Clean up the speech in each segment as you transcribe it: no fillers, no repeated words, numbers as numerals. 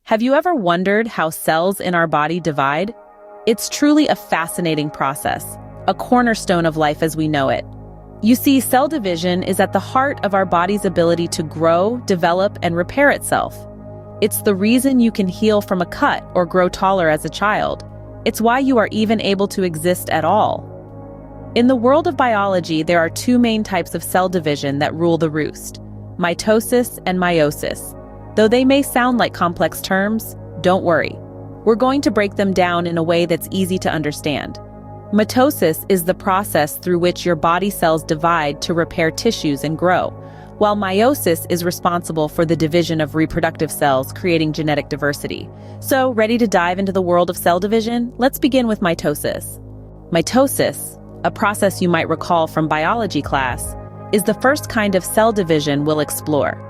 Have you ever wondered how cells in our body divide? It's truly a fascinating process, a cornerstone of life as we know it. You see, cell division is at the heart of our body's ability to grow, develop, and repair itself. It's the reason you can heal from a cut or grow taller as a child. It's why you are even able to exist at all. In the world of biology, there are two main types of cell division that rule the roost: mitosis and meiosis. Though they may sound like complex terms, don't worry. We're going to break them down in a way that's easy to understand. Mitosis is the process through which your body cells divide to repair tissues and grow, while meiosis is responsible for the division of reproductive cells, creating genetic diversity. So, ready to dive into the world of cell division? Let's begin with mitosis. Mitosis, a process you might recall from biology class, is the first kind of cell division we'll explore.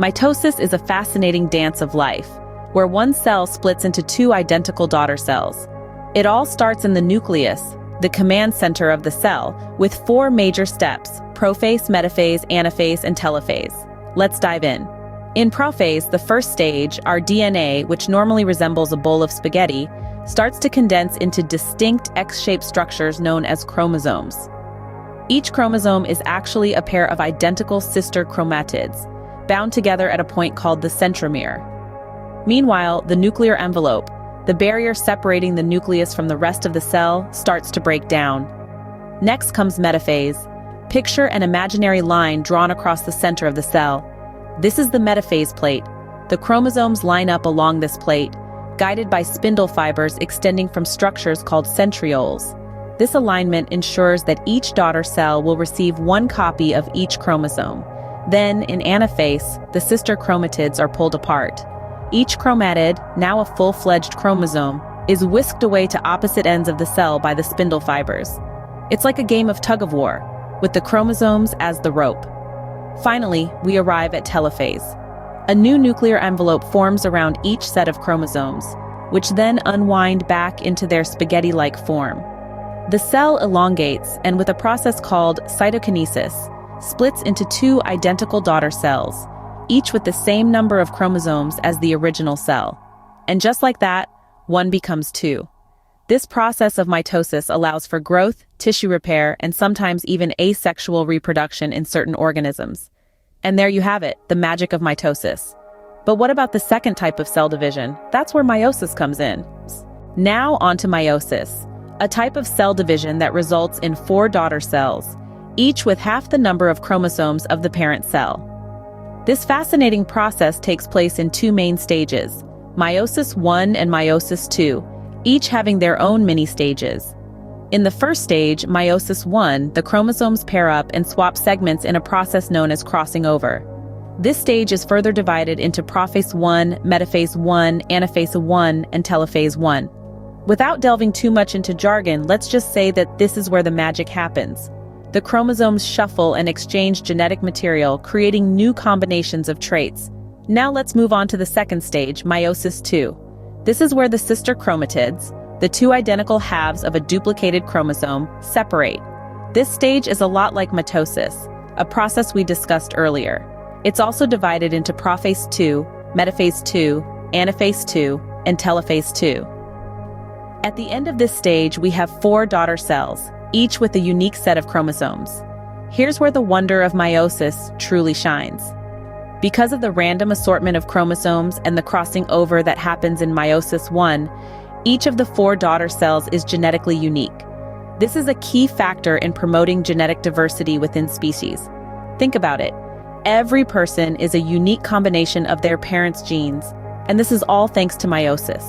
Mitosis is a fascinating dance of life, where one cell splits into two identical daughter cells. It all starts in the nucleus, the command center of the cell, with four major steps: prophase, metaphase, anaphase, and telophase. Let's dive in. In prophase, the first stage, our DNA, which normally resembles a bowl of spaghetti, starts to condense into distinct X-shaped structures known as chromosomes. Each chromosome is actually a pair of identical sister chromatids, bound together at a point called the centromere. Meanwhile, the nuclear envelope, the barrier separating the nucleus from the rest of the cell, starts to break down. Next comes metaphase. Picture an imaginary line drawn across the center of the cell. This is the metaphase plate. The chromosomes line up along this plate, guided by spindle fibers extending from structures called centrioles. This alignment ensures that each daughter cell will receive one copy of each chromosome. Then, in anaphase, the sister chromatids are pulled apart. Each chromatid, now a full-fledged chromosome, is whisked away to opposite ends of the cell by the spindle fibers. It's like a game of tug-of-war, with the chromosomes as the rope. Finally, we arrive at telophase. A new nuclear envelope forms around each set of chromosomes, which then unwind back into their spaghetti-like form. The cell elongates, and with a process called cytokinesis, splits into two identical daughter cells, each with the same number of chromosomes as the original cell. And just like that, one becomes two. This process of mitosis allows for growth, tissue repair, and sometimes even asexual reproduction in certain organisms. And there you have it, the magic of mitosis. But what about the second type of cell division? That's where meiosis comes in. Now onto meiosis, a type of cell division that results in four daughter cells, each with half the number of chromosomes of the parent cell. This fascinating process takes place in two main stages, meiosis 1 and meiosis 2, each having their own mini-stages. In the first stage, meiosis 1, the chromosomes pair up and swap segments in a process known as crossing over. This stage is further divided into prophase 1, metaphase 1, anaphase 1, and telophase 1. Without delving too much into jargon, let's just say that this is where the magic happens. The chromosomes shuffle and exchange genetic material, creating new combinations of traits. Now let's move on to the second stage, meiosis 2. This is where the sister chromatids, the two identical halves of a duplicated chromosome, separate. This stage is a lot like mitosis, a process we discussed earlier. It's also divided into prophase 2, metaphase 2, anaphase 2, and telophase 2. At the end of this stage, we have four daughter cells, each with a unique set of chromosomes. Here's where the wonder of meiosis truly shines. Because of the random assortment of chromosomes and the crossing over that happens in meiosis 1, each of the four daughter cells is genetically unique. This is a key factor in promoting genetic diversity within species. Think about it. Every person is a unique combination of their parents' genes, and this is all thanks to meiosis.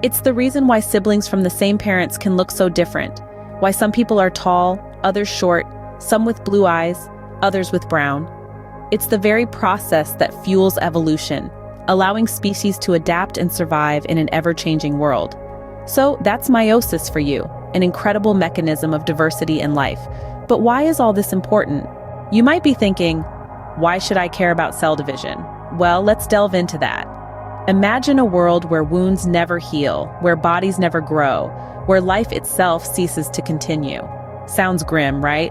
It's the reason why siblings from the same parents can look so different, why some people are tall, others short, some with blue eyes, others with brown. It's the very process that fuels evolution, allowing species to adapt and survive in an ever-changing world. So that's meiosis for you, an incredible mechanism of diversity in life. But why is all this important? You might be thinking, why should I care about cell division? Well, let's delve into that. Imagine a world where wounds never heal, where bodies never grow, where life itself ceases to continue. Sounds grim, right?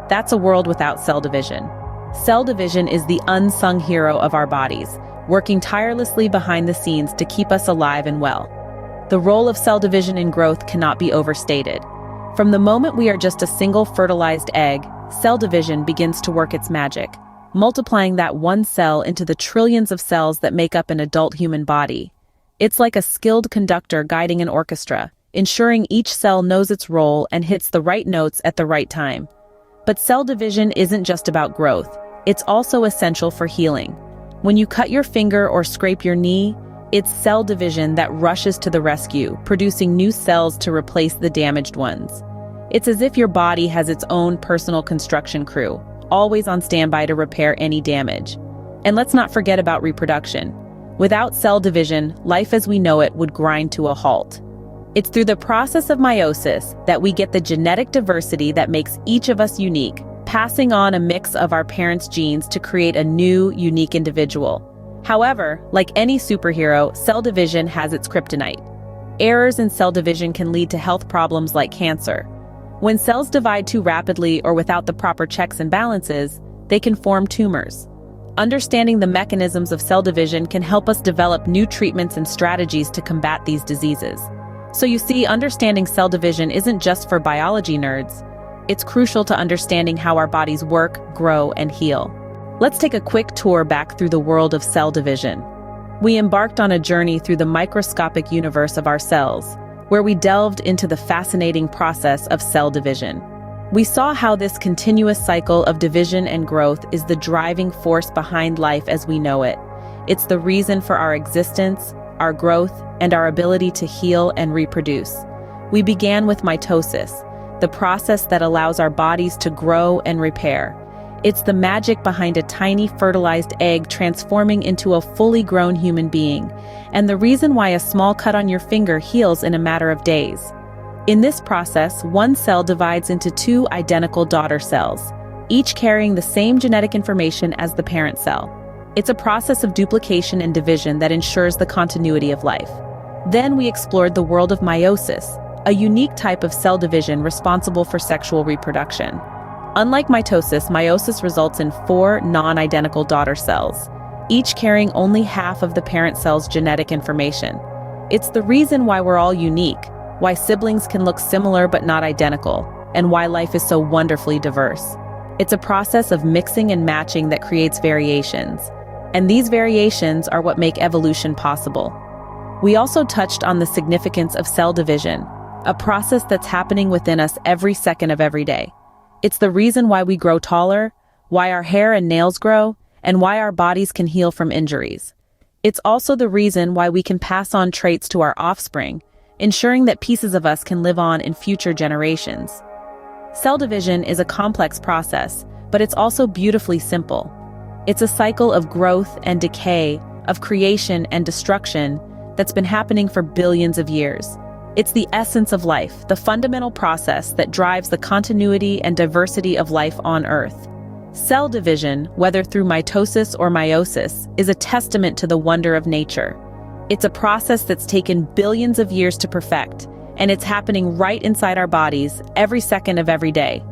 That's a world without cell division. Cell division is the unsung hero of our bodies. working tirelessly behind the scenes to keep us alive and well. The role of cell division in growth cannot be overstated. From the moment we are just a single fertilized egg, cell division begins to work its magic, multiplying that one cell into the trillions of cells that make up an adult human body. It's like a skilled conductor guiding an orchestra, ensuring each cell knows its role and hits the right notes at the right time. But cell division isn't just about growth, it's also essential for healing. When you cut your finger or scrape your knee, it's cell division that rushes to the rescue, producing new cells to replace the damaged ones. It's as if your body has its own personal construction crew, always on standby to repair any damage. And let's not forget about reproduction. Without cell division, life as we know it would grind to a halt. It's through the process of meiosis that we get the genetic diversity that makes each of us unique, passing on a mix of our parents' genes to create a new, unique individual. However, like any superhero, cell division has its kryptonite. Errors in cell division can lead to health problems like cancer. When cells divide too rapidly or without the proper checks and balances, they can form tumors. Understanding the mechanisms of cell division can help us develop new treatments and strategies to combat these diseases. So you see, understanding cell division isn't just for biology nerds. It's crucial to understanding how our bodies work, grow, and heal. Let's take a quick tour back through the world of cell division. We embarked on a journey through the microscopic universe of our cells, where we delved into the fascinating process of cell division. We saw how this continuous cycle of division and growth is the driving force behind life as we know it. It's the reason for our existence, our growth, and our ability to heal and reproduce. We began with mitosis, the process that allows our bodies to grow and repair. It's the magic behind a tiny fertilized egg transforming into a fully grown human being, and the reason why a small cut on your finger heals in a matter of days. In this process, one cell divides into two identical daughter cells, each carrying the same genetic information as the parent cell. It's a process of duplication and division that ensures the continuity of life. Then we explored the world of meiosis, a unique type of cell division responsible for sexual reproduction. Unlike mitosis, meiosis results in 4 non-identical daughter cells, each carrying only half of the parent cell's genetic information. It's the reason why we're all unique, why siblings can look similar but not identical, and why life is so wonderfully diverse. It's a process of mixing and matching that creates variations, and these variations are what make evolution possible. We also touched on the significance of cell division, a process that's happening within us every second of every day. It's the reason why we grow taller, why our hair and nails grow, and why our bodies can heal from injuries. It's also the reason why we can pass on traits to our offspring, ensuring that pieces of us can live on in future generations. Cell division is a complex process, but it's also beautifully simple. It's a cycle of growth and decay, of creation and destruction that's been happening for billions of years. It's the essence of life, the fundamental process that drives the continuity and diversity of life on Earth. Cell division, whether through mitosis or meiosis, is a testament to the wonder of nature. It's a process that's taken billions of years to perfect, and it's happening right inside our bodies, every second of every day.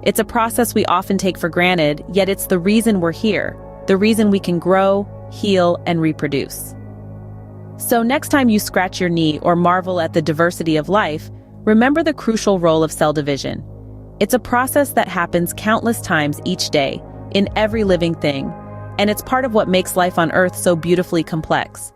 It's a process we often take for granted, yet it's the reason we're here, the reason we can grow, heal, and reproduce. So next time you scratch your knee or marvel at the diversity of life, remember the crucial role of cell division. It's a process that happens countless times each day, in every living thing, and it's part of what makes life on Earth so beautifully complex.